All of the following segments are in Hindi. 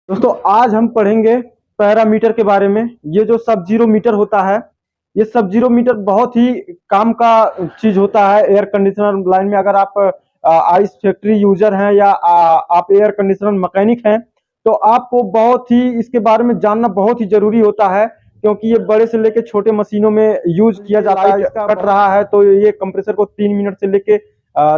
दोस्तों आज हम पढ़ेंगे पैरामीटर के बारे में। ये जो सब जीरो मीटर होता है, ये सब जीरो मीटर बहुत ही काम का चीज होता है एयर कंडीशनर लाइन में। अगर आप आइस फैक्ट्री यूजर हैं या आप एयर कंडीशनर मैकेनिक हैं तो आपको बहुत ही इसके बारे में जानना बहुत ही जरूरी होता है, क्योंकि ये बड़े से लेके छोटे मशीनों में यूज किया जाता है। कट रहा है तो ये कंप्रेसर को 3 मिनट से लेके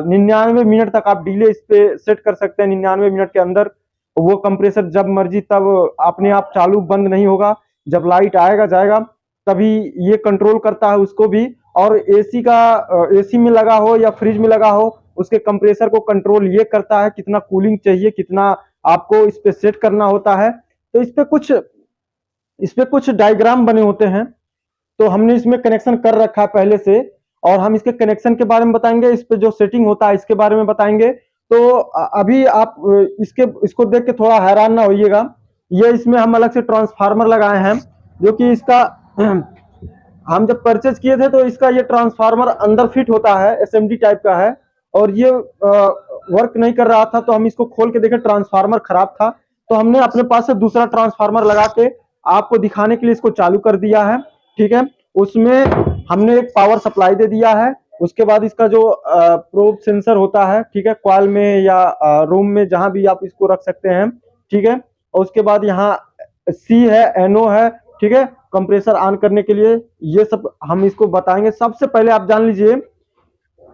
99 मिनट तक आप डिले इस पे सेट कर सकते हैं। 99 मिनट के अंदर वो कंप्रेसर जब मर्जी तब अपने आप चालू बंद नहीं होगा। जब लाइट आएगा जाएगा तभी ये कंट्रोल करता है उसको भी। और एसी का एसी में लगा हो या फ्रिज में लगा हो, उसके कंप्रेसर को कंट्रोल ये करता है कितना कूलिंग चाहिए, कितना आपको इस पे सेट करना होता है। तो इस पे कुछ डायग्राम बने होते हैं, तो हमने इसमें कनेक्शन कर रखा है पहले से, और हम इसके कनेक्शन के बारे में बताएंगे, इस पे जो सेटिंग होता है इसके बारे में बताएंगे। तो अभी आप इसको देख के थोड़ा हैरान ना होइएगा। ये इसमें हम अलग से ट्रांसफार्मर लगाए हैं, जो कि इसका हम जब परचेज किए थे तो इसका ये ट्रांसफार्मर अंदर फिट होता है, एसएमडी टाइप का है, और ये वर्क नहीं कर रहा था तो हम इसको खोल के देखे, ट्रांसफार्मर खराब था। तो हमने अपने पास से दूसरा ट्रांसफार्मर लगा के आपको दिखाने के लिए इसको चालू कर दिया है। ठीक है, उसमें हमने एक पावर सप्लाई दे दिया है। उसके बाद इसका जो प्रोब सेंसर होता है, ठीक है, कॉइल में या रूम में जहां भी आप इसको रख सकते हैं। ठीक है, और उसके बाद यहाँ सी है, एनओ है, ठीक है, कंप्रेसर ऑन करने के लिए। ये सब हम इसको बताएंगे। सबसे पहले आप जान लीजिए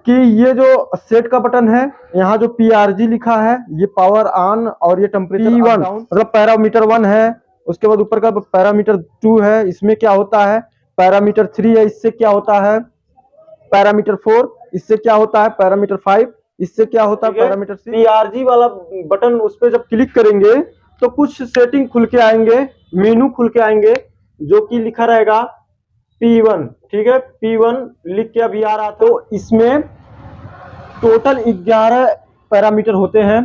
कि ये जो सेट का बटन है, यहाँ जो पीआरजी लिखा है, ये पावर ऑन, और ये टेम्परेचर P1 मतलब पैरामीटर 1 है। उसके बाद ऊपर का पैरामीटर 2 है, इसमें क्या होता है। पैरामीटर 3 है, इससे क्या होता है। पैरामीटर 4, इससे क्या होता है। पैरामीटर 5, इससे क्या होता है। पैरामीटर 6। पीआरजी वाला बटन उस पर जब क्लिक करेंगे तो कुछ सेटिंग खुल के आएंगे, मेनू खुल के आएंगे, जो कि लिखा रहेगा P1। ठीक है, P1 लिख के अभी आ रहा। तो इसमें टोटल 11 पैरामीटर होते हैं,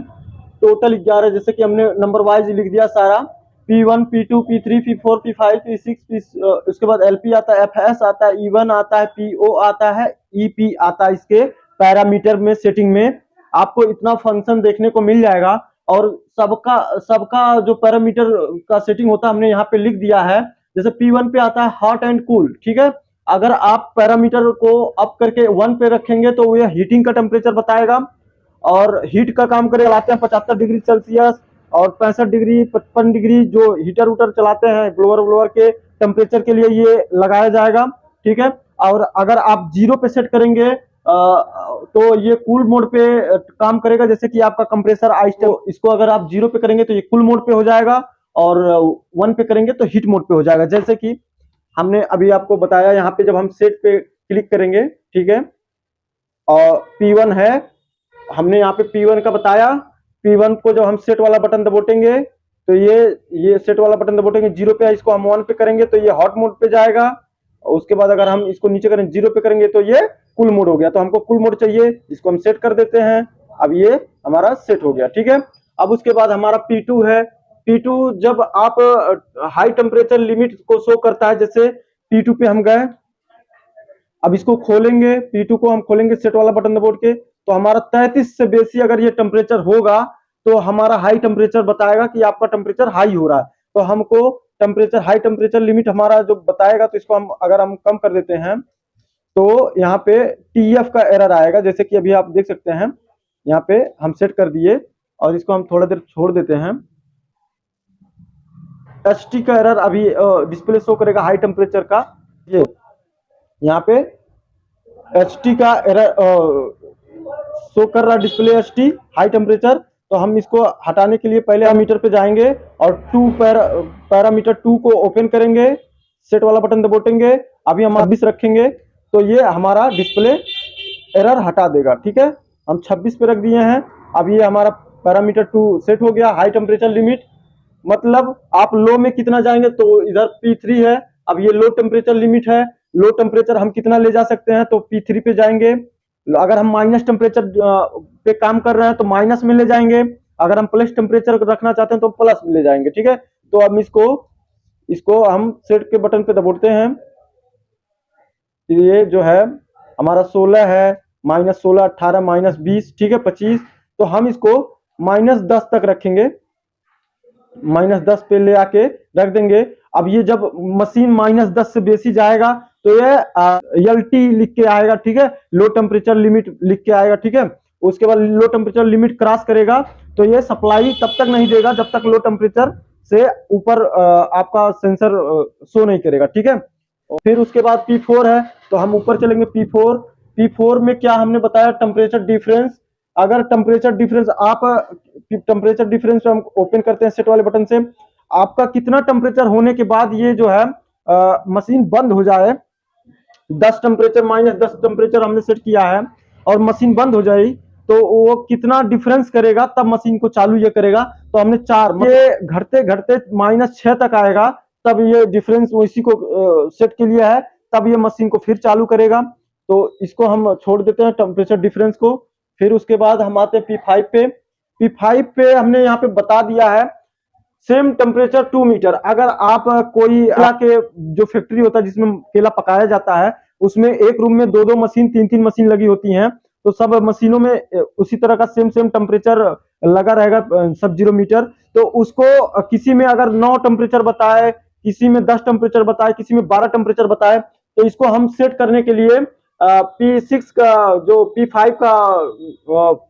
टोटल 11, जैसे कि हमने नंबर वाइज लिख दिया सारा। P1, P2, P3, P4, P5, P6, उसके बाद LP आता है, FS आता है, E1 आता है, PO आता है, EP आता है। इसके पैरामीटर में सेटिंग में आपको इतना फंक्शन देखने को मिल जाएगा, और सबका सबका जो पैरामीटर का सेटिंग होता है हमने यहाँ पे लिख दिया है। जैसे P1 पे आता है हॉट एंड कूल। ठीक है, अगर आप पैरामीटर को अप करके 1 पे रखेंगे तो यह हीटिंग का टेम्परेचर बताएगा, और हीट का काम करेगा। चलाते हैं 75 डिग्री सेल्सियस और 65 डिग्री 55 डिग्री, जो हीटर उटर चलाते हैं ब्लोअर के टेम्परेचर के लिए ये लगाया जाएगा। ठीक है, और अगर आप 0 पे सेट करेंगे तो ये कूल मोड पे काम करेगा। जैसे कि आपका कंप्रेसर आइस, इसको अगर आप 0 पे करेंगे तो ये कूल मोड पे हो जाएगा, और 1 पे करेंगे तो हीट मोड पे हो जाएगा। जैसे कि हमने अभी आपको बताया, यहाँ पे जब हम सेट पे क्लिक करेंगे, ठीक है, और P1 है, हमने यहाँ पे P1 का बताया। P1 को जब हम सेट वाला बटन दबोटेंगे तो ये सेट वाला बटन दबोटेंगे, 0 पे है, इसको हम 1 पे करेंगे तो ये हॉट मोड पे जाएगा। और उसके बाद अगर हम इसको नीचे करें 0 पे करेंगे तो ये कूल मोड हो गया। तो हमको कूल मोड चाहिए, इसको हम सेट कर देते हैं। अब ये हमारा सेट हो गया। ठीक है, अब उसके बाद हमारा P2 है। P2 जब आप हाई टेम्परेचर लिमिट को शो करता है। जैसे P2 पे हम गए, अब इसको खोलेंगे, P2 को हम खोलेंगे सेट वाला बटन दबा के, तो हमारा 33 से बेसी अगर ये टेम्परेचर होगा तो हमारा हाई टेम्परेचर बताएगा कि आपका टेम्परेचर हाई हो रहा है। तो हमको टेम्परेचर, हाई टेम्परेचर लिमिट हमारा जो बताएगा, तो इसको हम अगर हम कम कर देते हैं तो यहाँ पे TF का एरर आएगा। जैसे कि अभी आप देख सकते हैं, यहाँ पे हम सेट कर दिए और इसको हम थोड़ा देर छोड़ देते हैं। HT का एरर अभी डिस्प्ले शो करेगा हाई टेम्परेचर का। ये यहाँ पे HT का एरर शो कर रहा डिस्प्ले, HT हाई टेम्परेचर। तो हम इसको हटाने के लिए पहले मीटर पे जाएंगे और पैरामीटर 2 को ओपन करेंगे, सेट वाला बटन दबोटेंगे। अभी हम 26 रखेंगे तो ये हमारा डिस्प्ले एरर हटा देगा। ठीक है, हम 26 पे रख दिए हैं। अब ये हमारा पैरामीटर 2 सेट हो गया, हाई टेम्परेचर लिमिट। मतलब आप लो में कितना जाएंगे, तो इधर P3 है, अब ये लो टेम्परेचर लिमिट है। लो टेम्परेचर हम कितना ले जा सकते हैं, तो P3 पे जाएंगे। अगर हम माइनस टेम्परेचर पे काम कर रहे हैं तो माइनस में ले जाएंगे, अगर हम प्लस टेम्परेचर रखना चाहते हैं तो प्लस में ले जाएंगे। ठीक है, तो अब इसको हम सेट के बटन पे दबाते हैं। ये जो है हमारा 16 है, -16, 18, -20, ठीक है, 25। तो हम इसको -10 तक रखेंगे। -10 पे ले आके रख देंगे। अब ये जब मशीन -10 से बेसी जाएगा तो ये LT लिख के आएगा, ठीक है, लो टेम्परेचर लिमिट लिख के आएगा, ठीक है। उसके बाद लो टेम्परेचर लिमिट क्रॉस करेगा तो ये सप्लाई तब तक नहीं देगा जब तक लो टेम्परेचर से ऊपर आपका सेंसर शो नहीं करेगा, ठीक है। और फिर उसके बाद P4 है, तो हम ऊपर चलेंगे P4 में क्या हमने बताया, टेम्परेचर डिफरेंस। अगर टेम्परेचर डिफरेंस आप टेम्परेचर डिफरेंस हम ओपन करते हैं सेट वाले बटन से, आपका कितना टेम्परेचर होने के बाद ये जो है मशीन बंद हो जाए, 10 टेम्परेचर -10 टेम्परेचर हमने सेट किया है और मशीन बंद हो जाए तो वो कितना डिफरेंस करेगा तब मशीन को चालू ये करेगा। तो हमने 4, ये घटते घटते -6 तक आएगा तब ये डिफरेंस इसी को सेट के लिए है, तब ये मशीन को फिर चालू करेगा। तो इसको हम छोड़ देते हैं टेम्परेचर डिफरेंस को। फिर उसके बाद हम आते हैं P5 पे। P5 पे हमने यहाँ पे बता दिया है सेम टेम्परेचर 2 मीटर। अगर आप कोई केला के जो फैक्ट्री होता है जिसमें केला पकाया जाता है, उसमें एक रूम में 2-2 मशीन 3-3 मशीन लगी होती हैं, तो सब मशीनों में उसी तरह का सेम टेम्परेचर लगा रहेगा सब 0 मीटर। तो उसको किसी में अगर 9 टेम्परेचर बताए, किसी में 10 टेम्परेचर बताए, किसी में 12 टेम्परेचर बताए, तो इसको हम सेट करने के लिए P6 का जो P5 का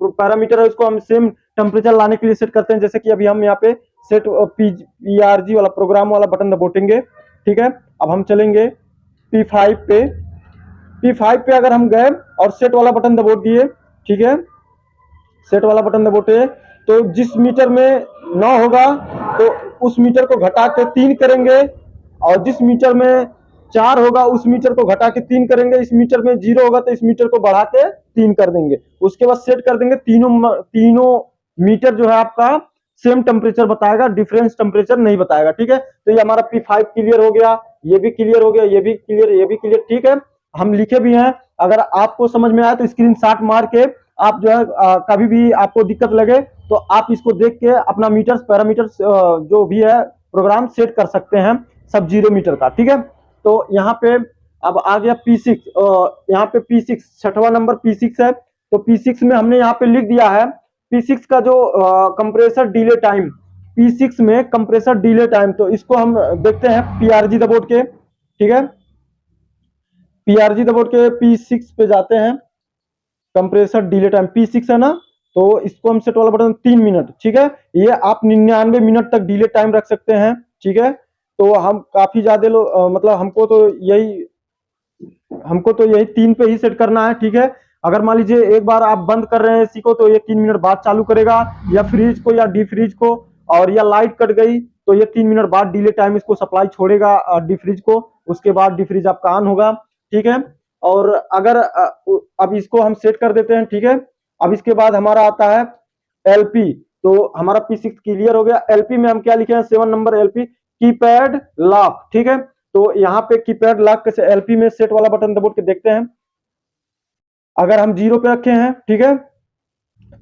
पैरामीटर है उसको हम सेम टेम्परेचर लाने के लिए सेट करते हैं। जैसे कि अभी हम यहाँ पे सेट PRG वाला प्रोग्राम वाला बटन दबाएंगे, ठीक है। अब हम चलेंगे P5 पे। P5 पे अगर हम गए और सेट वाला बटन दबा दिए, ठीक है, सेट वाला बटन दबाते तो जिस मीटर में 9 होगा तो उस मीटर को घटा के 3 करेंगे, और जिस मीटर में 4 होगा उस मीटर को घटा के 3 करेंगे, इस मीटर में 0 होगा तो इस मीटर को बढ़ा के 3 कर देंगे। उसके बाद सेट कर देंगे। तीनों मीटर जो है आपका सेम टेम्परेचर बताएगा, डिफरेंस टेम्परेचर नहीं बताएगा, ठीक है। तो ये हमारा P5 क्लियर हो गया, ये भी क्लियर हो गया, ये भी क्लियर, ये भी क्लियर, ठीक है। हम लिखे भी हैं, अगर आपको समझ में आए तो स्क्रीनशॉट मार के आप जो है कभी भी आपको दिक्कत लगे तो आप इसको देख के अपना मीटर्स पैरामीटर्स जो भी है प्रोग्राम सेट कर सकते हैं सब 0 मीटर का, ठीक है। तो यहाँ पे अब आ गया P6, यहाँ पे P6 छठवां नंबर P6 है। तो P6 में हमने यहाँ पे लिख दिया है P6 का जो कंप्रेसर डिले टाइम, P6 में कंप्रेसर डिले टाइम, तो इसको हम देखते हैं PRG दबोट के, ठीक है। PRG दबोट के P6 पे जाते हैं, कंप्रेसर डिले टाइम P6 है ना, तो इसको हम सेट वाला बटन 3 मिनट, ठीक है। ये आप 99 मिनट तक डिले टाइम रख सकते हैं, ठीक है। तो हम काफी ज्यादा लोग मतलब हमको तो यही 3 पे ही सेट करना है, ठीक है। अगर मान लीजिए एक बार आप बंद कर रहे हैं इसी को तो ये 3 मिनट बाद चालू करेगा, या फ्रिज को या डी फ्रिज को, और या लाइट कट गई तो ये 3 मिनट बाद डिले टाइम इसको सप्लाई छोड़ेगा डी फ्रिज को, उसके बाद डी फ्रिज आपका ऑन होगा, ठीक है। और अगर अब इसको हम सेट कर देते हैं, ठीक है। अब इसके बाद हमारा आता है LP। तो हमारा P6 क्लियर हो गया। LP में हम क्या लिखे हैं, 7 नंबर LP कीपैड लॉक, ठीक है। तो यहाँ पे कीपैड लॉक कैसे, LP में सेट वाला बटन दबा के देखते हैं। अगर हम 0 पे रखे हैं, ठीक है,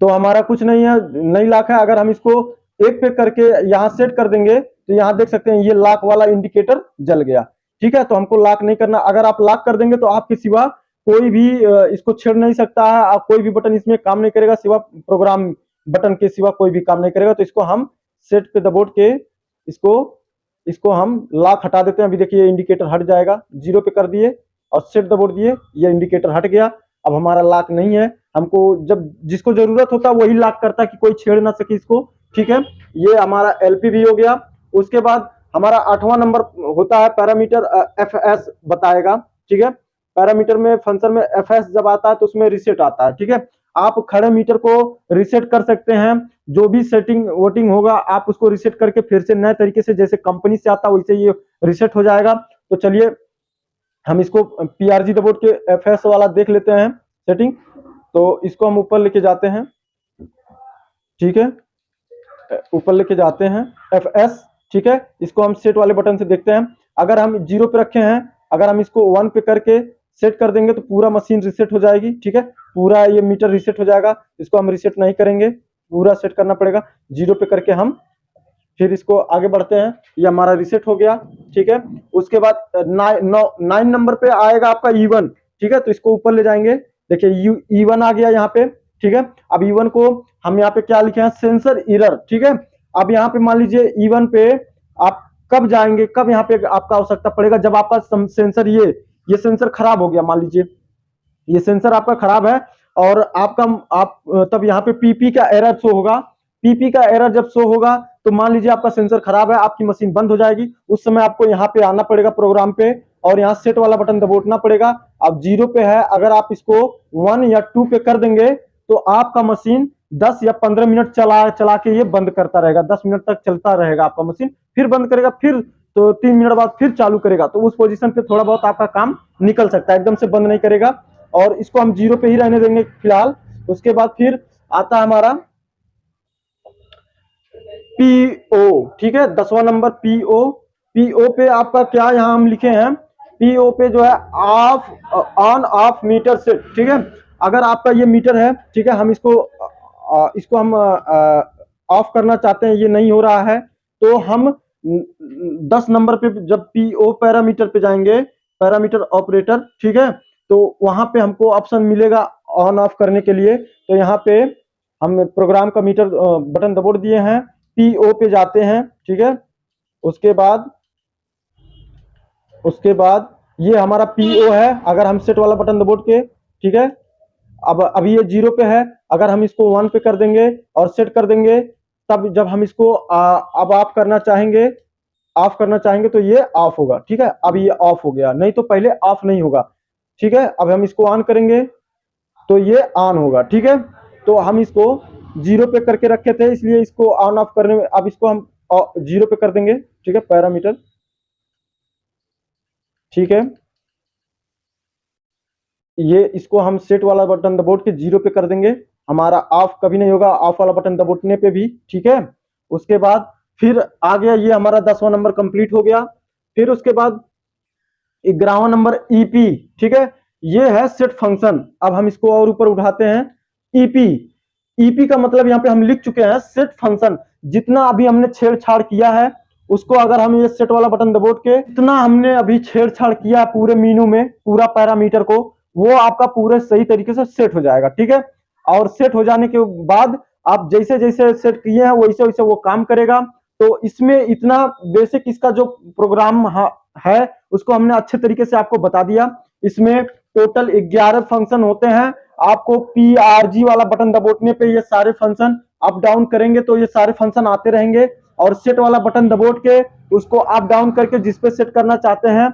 तो हमारा कुछ नहीं है, नहीं लॉक है। अगर हम इसको 1 पे करके यहाँ सेट कर देंगे तो यहाँ देख सकते हैं ये लॉक वाला इंडिकेटर जल गया, ठीक है। तो हमको लॉक नहीं करना। अगर आप लॉक कर देंगे तो आपके सिवा कोई भी इसको छेड़ नहीं सकता है, आप कोई भी बटन इसमें काम नहीं करेगा, सिवा प्रोग्राम बटन के सिवा कोई भी काम नहीं करेगा। तो इसको हम सेट पे दबोट के इसको हम लॉक हटा देते हैं। अभी देखिए इंडिकेटर हट जाएगा, 0 पे कर दिए और सेट दबोट दिए, ये इंडिकेटर हट गया। अब हमारा लॉक नहीं है, हमको जब जिसको जरूरत होता है वही लॉक करता है कि कोई छेड़ ना सके इसको, ठीक है। ये हमारा LP भी हो गया। उसके बाद हमारा 8वां नंबर होता है पैरामीटर FS बताएगा, ठीक है। पैरामीटर में फंक्शन में FS जब आता है तो उसमें रिसेट आता है, ठीक है। आप खड़े मीटर को रिसेट कर सकते हैं, जो भी सेटिंग वोटिंग होगा आप उसको रिसेट करके फिर से नए तरीके से जैसे कंपनी से आता है वैसे ये रिसेट हो जाएगा। तो चलिए हम इसको PRG दबोट के FS वाला देख लेते हैं सेटिंग। तो इसको हम ऊपर लेके जाते हैं, ठीक है, ऊपर लेके जाते हैं FS, ठीक है। इसको हम सेट वाले बटन से देखते हैं। अगर हम 0 पे रखे हैं, अगर हम इसको 1 पे करके सेट कर देंगे तो पूरा मशीन रिसेट हो जाएगी, ठीक है। पूरा ये मीटर रिसेट हो जाएगा। इसको हम रिसेट नहीं करेंगे, पूरा सेट करना पड़ेगा। 0 पे करके हम फिर इसको आगे बढ़ते हैं। ये हमारा रिसेट हो गया, ठीक है। उसके बाद 9 नंबर पे आएगा आपका E1, ठीक है। तो इसको ऊपर ले जाएंगे, देखिए E1 आ गया यहाँ पे, ठीक है। अब E1 को हम यहाँ पे क्या लिखे हैं, सेंसर एरर, ठीक है। अब यहाँ पे मान लीजिए E1 पे आप कब जाएंगे, कब यहाँ पे आपका आवश्यकता पड़ेगा, जब आपका सेंसर ये सेंसर खराब हो गया, मान लीजिए ये सेंसर आपका खराब है और आपका आप तब यहाँ पे पीपी का एरर शो होगा। पीपी का एरर जब शो होगा तो मान लीजिए आपका सेंसर खराब है, आपकी मशीन बंद हो जाएगी। उस समय आपको यहाँ पे आना पड़ेगा प्रोग्राम पे और यहाँ सेट वाला बटन दबाना पड़ेगा। अब 0 पे है, अगर आप इसको 1 या 2 पे कर देंगे तो आपका मशीन 10 या 15 मिनट चला चला के ये बंद करता रहेगा। 10 मिनट तक चलता रहेगा आपका मशीन, फिर बंद करेगा, फिर तो 3 मिनट बाद फिर चालू करेगा। तो उस पोजीशन पे थोड़ा बहुत आपका काम निकल सकता है, एकदम से बंद नहीं करेगा। और इसको हम 0 पे ही रहने देंगे फिलहाल। उसके बाद फिर आता है हमारा पीओ, ठीक है, 10वां नंबर पीओ। पीओ पे आपका क्या यहाँ हम लिखे हैं, पीओ पे जो है off on off meter set, ठीक है। अगर आपका ये मीटर है, ठीक है, हम इसको हम ऑफ करना चाहते हैं, ये नहीं हो रहा है, तो हम 10 नंबर पे जब पीओ पैरामीटर पे जाएंगे, पैरामीटर ऑपरेटर, ठीक है, तो वहां पे हमको ऑप्शन मिलेगा ऑन ऑफ करने के लिए। तो यहाँ पे हम प्रोग्राम का मीटर बटन दबोच दिए हैं, पीओ पे जाते हैं, ठीक है। उसके बाद ये हमारा पीओ है। अगर हम सेट वाला बटन दबोच के, ठीक है, अब अभी ये 0 पे है, अगर हम इसको 1 पे कर देंगे और सेट कर देंगे, तब जब हम इसको अब ऑफ करना चाहेंगे तो ये ऑफ होगा, ठीक है। अब ये ऑफ हो गया, नहीं तो पहले ऑफ नहीं होगा, ठीक है। अब हम इसको ऑन करेंगे तो ये ऑन होगा, ठीक है। तो हम इसको 0 पे करके रखे थे, इसलिए इसको ऑन ऑफ करने में अब इसको हम 0 पे कर देंगे, ठीक है, पैरामीटर, ठीक है। ये इसको हम सेट वाला बटन दबोच के 0 पे कर देंगे, हमारा ऑफ कभी नहीं होगा, ऑफ वाला बटन दबोचने पे भी, ठीक है। उसके बाद फिर आ गया, ये हमारा 10वां नंबर कंप्लीट हो गया। फिर उसके बाद 11वां नंबर ईपी, ठीक है, ये है सेट फंक्शन। अब हम इसको और ऊपर उठाते हैं, ईपी। ईपी का मतलब यहाँ पे हम लिख चुके हैं सेट फंक्शन। जितना अभी हमने छेड़छाड़ किया है उसको अगर हम ये सेट वाला बटन दबोच के, इतना हमने अभी छेड़छाड़ किया पूरे मीनू में, पूरा पैरामीटर को, वो आपका पूरे सही तरीके से सेट हो जाएगा, ठीक है। और सेट हो जाने के बाद आप जैसे जैसे सेट किए हैं वैसे वैसे वो काम करेगा। तो इसमें इतना बेसिक इसका जो प्रोग्राम है उसको हमने अच्छे तरीके से आपको बता दिया। इसमें टोटल 11 फंक्शन होते हैं। आपको PRG वाला बटन दबाने पे ये सारे फंक्शन अप डाउन करेंगे तो ये सारे फंक्शन आते रहेंगे, और सेट वाला बटन दबोच के उसको अप डाउन करके जिस पे सेट करना चाहते हैं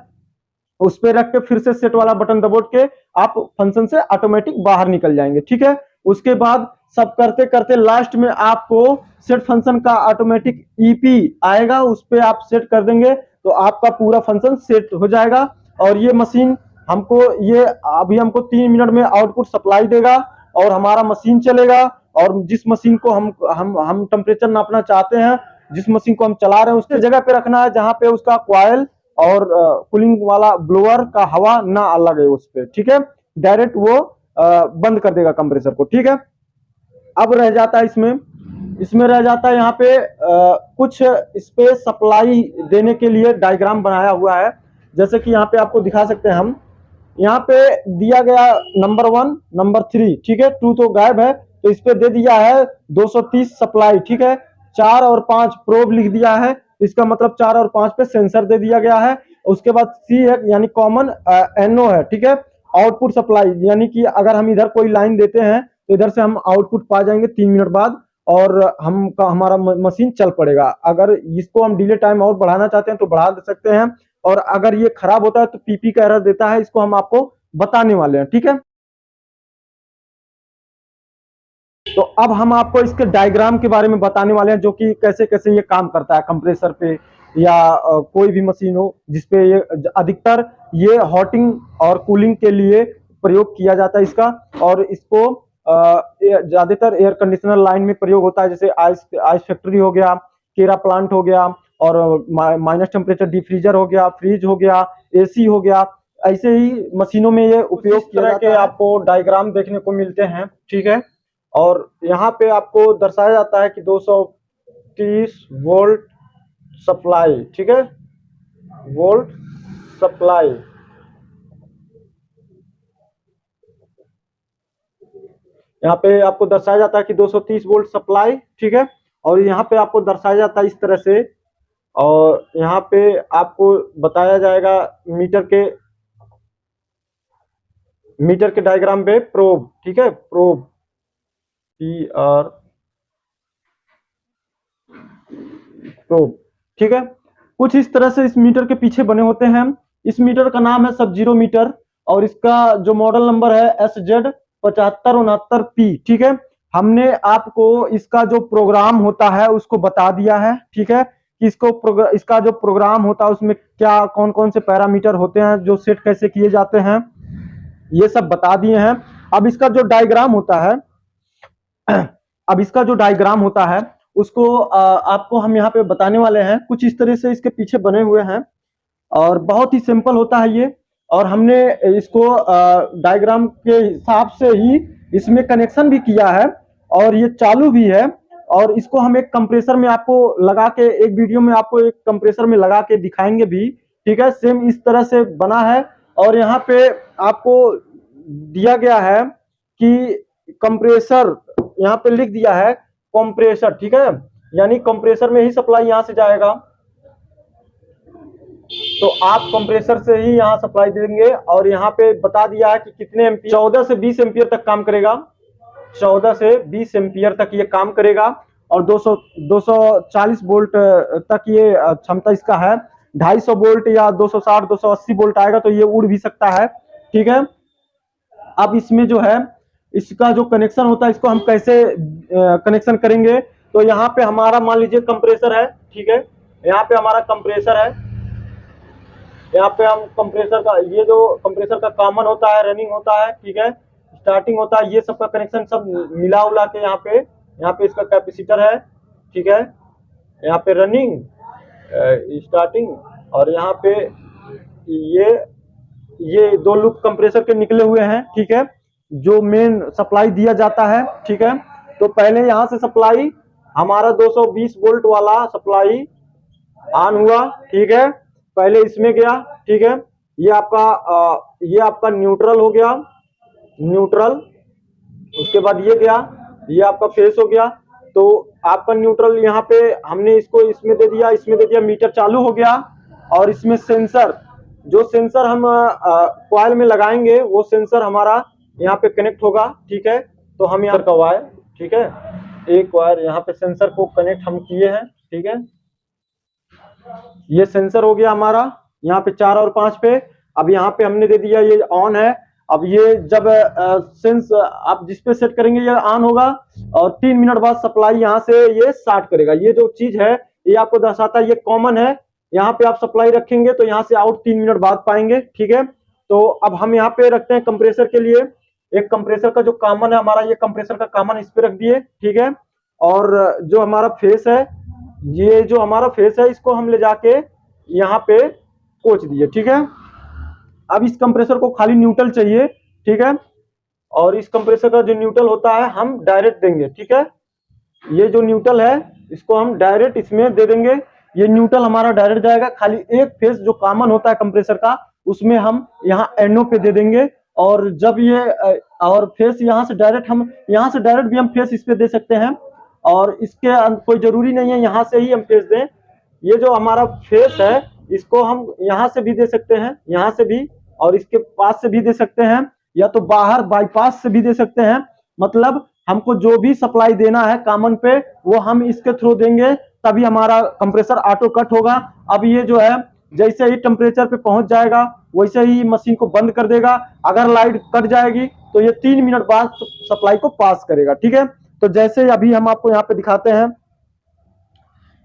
उस पे रख के फिर से सेट वाला बटन दबोच के आप फंक्शन से ऑटोमेटिक बाहर निकल जाएंगे, ठीक है। उसके बाद सब करते करते लास्ट में आपको सेट फंक्शन का ऑटोमेटिक ईपी आएगा, उस पे आप सेट कर देंगे तो आपका पूरा फंक्शन सेट हो जाएगा। और ये मशीन हमको ये अभी हमको 3 मिनट में आउटपुट सप्लाई देगा और हमारा मशीन चलेगा। और जिस मशीन को हम टेम्परेचर नापना चाहते हैं, जिस मशीन को हम चला रहे हैं उसके जगह पे रखना है जहां पे उसका कॉइल और कूलिंग वाला ब्लोअर का हवा ना लगे उस पे, ठीक है। डायरेक्ट वो बंद कर देगा कंप्रेसर को, ठीक है। अब रह जाता है इसमें रह जाता है यहाँ पे कुछ इस पे सप्लाई देने के लिए डायग्राम बनाया हुआ है, जैसे कि यहाँ पे आपको दिखा सकते हैं हम। यहाँ पे दिया गया नंबर 1 नंबर 3, ठीक है, 2 तो गायब है, तो इस पे दे दिया है 230 सप्लाई, ठीक है। 4 और 5 प्रोब लिख दिया है, इसका मतलब 4 और 5 पे सेंसर दे दिया गया है। उसके बाद C है यानी कॉमन NO है, ठीक है, आउटपुट सप्लाई, यानी कि अगर हम इधर कोई लाइन देते हैं तो इधर से हम आउटपुट पा जाएंगे 3 मिनट बाद और हमारा मशीन चल पड़ेगा। अगर इसको हम डिले टाइम और बढ़ाना चाहते हैं तो बढ़ा सकते हैं, और अगर ये खराब होता है तो पीपी का एरर देता है, इसको हम आपको बताने वाले हैं, ठीक है। तो अब हम आपको इसके डायग्राम के बारे में बताने वाले हैं, जो कि कैसे कैसे ये काम करता है कंप्रेसर पे या कोई भी मशीन हो जिसपे ये अधिकतर ये हॉटिंग और कूलिंग के लिए प्रयोग किया जाता है इसका। और इसको ज्यादातर एयर कंडीशनर लाइन में प्रयोग होता है, जैसे आइस फैक्ट्री हो गया, केरा प्लांट हो गया, और माइनस टेम्परेचर डिफ्रीजर हो गया, फ्रिज हो गया, AC हो गया, ऐसे ही मशीनों में ये उपयोग किया जाता है। आपको डायग्राम देखने को मिलते हैं, ठीक है। और यहाँ पे आपको दर्शाया जाता है कि 230 वोल्ट सप्लाई, ठीक है, वोल्ट सप्लाई। यहाँ पे आपको दर्शाया जाता है कि 230 वोल्ट सप्लाई, ठीक है। और यहाँ पे आपको दर्शाया जाता है इस तरह से, और यहाँ पे आपको बताया जाएगा मीटर के डायग्राम पे प्रोब, ठीक है, प्रोब PR प्रोब, ठीक है। कुछ इस तरह से इस मीटर के पीछे बने होते हैं। इस मीटर का नाम है सब जीरो मीटर और इसका जो मॉडल नंबर है SZ7569P, ठीक है। हमने आपको इसका जो प्रोग्राम होता है उसको बता दिया है, ठीक है, कि इसका जो प्रोग्राम होता है उसमें क्या कौन कौन से पैरामीटर होते हैं, जो सेट कैसे किए जाते हैं, ये सब बता दिए हैं। अब इसका जो डायग्राम होता है उसको आपको हम यहाँ पे बताने वाले हैं। कुछ इस तरह से इसके पीछे बने हुए हैं और बहुत ही सिंपल होता है ये, और हमने इसको डायग्राम के हिसाब से ही इसमें कनेक्शन भी किया है और ये चालू भी है। और इसको हम एक कंप्रेसर में आपको लगा के, एक वीडियो में आपको एक कंप्रेसर में लगा के दिखाएंगे भी, ठीक है। सेम इस तरह से बना है और यहाँ पे आपको दिया गया है कि कंप्रेसर, यहाँ पे लिख दिया है कंप्रेसर, ठीक है, यानी कंप्रेसर में ही सप्लाई यहाँ से जाएगा, तो आप कंप्रेसर से ही यहाँ सप्लाई देंगे। और यहाँ पे बता दिया है कि कितने एम्पियर, 14 से 20 एम्पियर तक काम करेगा, 14 से 20 एम्पियर तक ये काम करेगा और 240 वोल्ट तक ये क्षमता इसका है। 250 वोल्ट या 260 280 वोल्ट आएगा तो ये उड़ भी सकता है, ठीक है। अब इसमें जो है इसका जो कनेक्शन होता है इसको हम कैसे कनेक्शन करेंगे, तो यहाँ पे हमारा मान लीजिए कंप्रेसर है, ठीक है, यहाँ पे हमारा कंप्रेसर है, यहाँ पे हम कंप्रेसर का, ये जो कंप्रेसर का कॉमन होता है, रनिंग होता है, ठीक है, स्टार्टिंग होता है, ये सबका कनेक्शन सब मिला उला के यहाँ पे इसका कैपेसिटर है, ठीक है, यहाँ पे रनिंग स्टार्टिंग, और यहाँ पे ये दो लूप कंप्रेसर के निकले हुए हैं, ठीक है, जो मेन सप्लाई दिया जाता है, ठीक है। तो पहले यहाँ से सप्लाई हमारा 220 वोल्ट वाला सप्लाई ऑन हुआ, ठीक है, पहले इसमें गया, ठीक है, ये आपका न्यूट्रल हो गया, न्यूट्रल, उसके बाद ये गया, ये आपका फेस हो गया। तो आपका न्यूट्रल यहाँ पे हमने इसको इसमें दे दिया, मीटर चालू हो गया। और इसमें सेंसर, जो सेंसर हम कॉइल में लगाएंगे वो सेंसर हमारा यहाँ पे कनेक्ट होगा, ठीक है। तो हम यहाँ का वायर, ठीक है, एक वायर यहाँ पे सेंसर को कनेक्ट हम किए हैं, ठीक है, ये सेंसर हो गया हमारा यहाँ पे 4 और 5 पे। अब यहाँ पे हमने दे दिया, ये ऑन है। अब ये जब सेंस आप जिस पे सेट करेंगे ये ऑन होगा और 3 मिनट बाद सप्लाई यहाँ से ये स्टार्ट करेगा। ये जो चीज है ये आपको दर्शाता है, ये कॉमन है, यहाँ पे आप सप्लाई रखेंगे तो यहाँ से आउट 3 मिनट बाद पाएंगे, ठीक है। तो अब हम यहाँ पे रखते हैं कंप्रेसर के लिए, एक कंप्रेसर का जो कॉमन है हमारा, ये कंप्रेसर का कॉमन इस पे रख दिए, ठीक है। और जो हमारा फेस है, ये जो हमारा फेस है इसको हम ले जाके यहाँ पे कोच दिए, ठीक है। अब इस कंप्रेसर को खाली न्यूट्रल चाहिए, ठीक है, और इस कंप्रेसर का जो न्यूट्रल होता है हम डायरेक्ट देंगे, ठीक है। ये जो न्यूट्रल है इसको हम डायरेक्ट इसमें दे देंगे, ये न्यूट्रल हमारा डायरेक्ट जाएगा। खाली एक फेस जो कॉमन होता है कंप्रेसर का उसमें हम यहाँ एनो पे दे देंगे। और जब ये और फेस यहाँ से डायरेक्ट भी हम फेस इस पे दे सकते हैं, और इसके कोई जरूरी नहीं है यहाँ से ही हम फेस दें। ये जो हमारा फेस है इसको हम यहाँ से भी दे सकते हैं, यहाँ से भी, और इसके पास से भी दे सकते हैं, या तो बाहर बाईपास से भी दे सकते हैं। मतलब हमको जो भी सप्लाई देना है कॉमन पे वो हम इसके थ्रू देंगे, तभी हमारा कंप्रेसर ऑटो कट होगा। अब ये जो है जैसे ही टेम्परेचर पे पहुंच जाएगा वैसे ही मशीन को बंद कर देगा। अगर लाइट कट जाएगी तो ये 3 मिनट बाद सप्लाई को पास करेगा, ठीक है। तो जैसे अभी हम आपको यहाँ पे दिखाते हैं,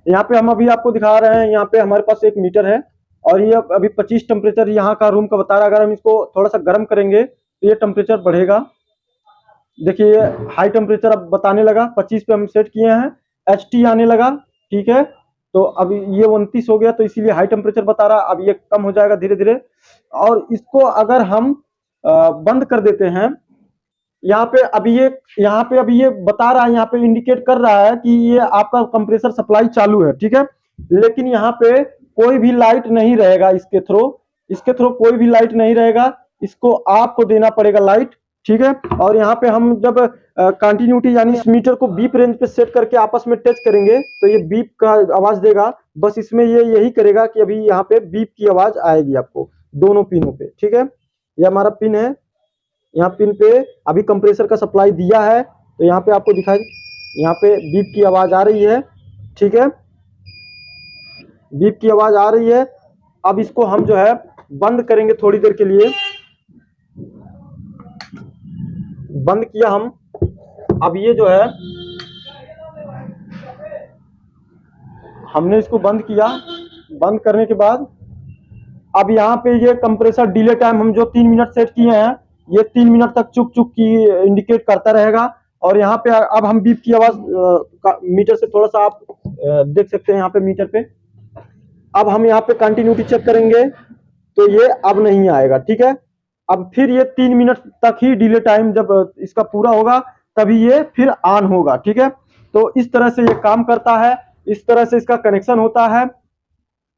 यहाँ पे हम अभी आपको दिखा रहे हैं, यहाँ पे हमारे पास एक मीटर है और ये अभी 25 टेम्परेचर यहाँ का रूम का बता रहा है। अगर हम इसको थोड़ा सा गर्म करेंगे तो ये टेम्परेचर बढ़ेगा, देखिए हाई टेम्परेचर अब बताने लगा, 25 पे हम सेट किए हैं, HT आने लगा, ठीक है। तो अभी ये 29 हो गया तो इसीलिए हाई टेम्परेचर बता रहा, अब ये कम हो जाएगा धीरे धीरे। और इसको अगर हम बंद कर देते हैं, यहाँ पे अभी ये बता रहा है, यहाँ पे इंडिकेट कर रहा है कि ये आपका कंप्रेसर सप्लाई चालू है, ठीक है। लेकिन यहाँ पे कोई भी लाइट नहीं रहेगा, इसके थ्रू कोई भी लाइट नहीं रहेगा, इसको आपको देना पड़ेगा लाइट, ठीक है। और यहाँ पे हम जब कंटिन्यूटी यानी इस मीटर को बीप रेंज पे सेट करके आपस में टच करेंगे तो ये बीप का आवाज देगा। बस इसमें ये यही करेगा कि अभी यहाँ पे बीप की आवाज आएगी आपको दोनों पिनों पे, ठीक है। ये हमारा पिन है, यहाँ पिन पे अभी कंप्रेसर का सप्लाई दिया है तो यहाँ पे आपको दिखाई, यहाँ पे बीप की आवाज आ रही है, ठीक है, बीप की आवाज आ रही है। अब इसको हम जो है बंद करेंगे थोड़ी देर के लिए। बंद किया हम। अब ये जो है हमने इसको बंद किया। बंद करने के बाद अब यहाँ पे ये कंप्रेसर डिले टाइम हम जो 3 मिनट सेट किए हैं ये 3 मिनट तक चुक चुक की इंडिकेट करता रहेगा। और यहाँ पे अब हम बीप की आवाज मीटर से थोड़ा सा आप देख सकते हैं यहाँ पे मीटर पे। अब हम यहाँ पे कंटिन्यूटी चेक करेंगे तो ये अब नहीं आएगा, ठीक है। अब फिर ये 3 मिनट तक ही डिले टाइम जब इसका पूरा होगा तभी ये फिर ऑन होगा, ठीक है। तो इस तरह से ये काम करता है, इस तरह से इसका कनेक्शन होता है।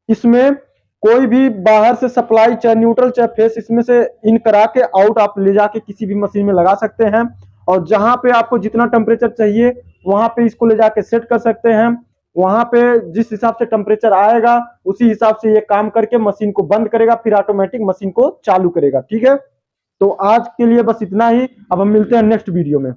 इसमें कोई भी बाहर से सप्लाई चाहे न्यूट्रल चाहे फेस इसमें से इन करा के आउट आप ले जाके किसी भी मशीन में लगा सकते हैं। और जहां पे आपको जितना टेम्परेचर चाहिए वहां पे इसको ले जाके सेट कर सकते हैं। वहां पे जिस हिसाब से टेम्परेचर आएगा उसी हिसाब से ये काम करके मशीन को बंद करेगा, फिर ऑटोमेटिक मशीन को चालू करेगा, ठीक है। तो आज के लिए बस इतना ही। अब हम मिलते हैं नेक्स्ट वीडियो में।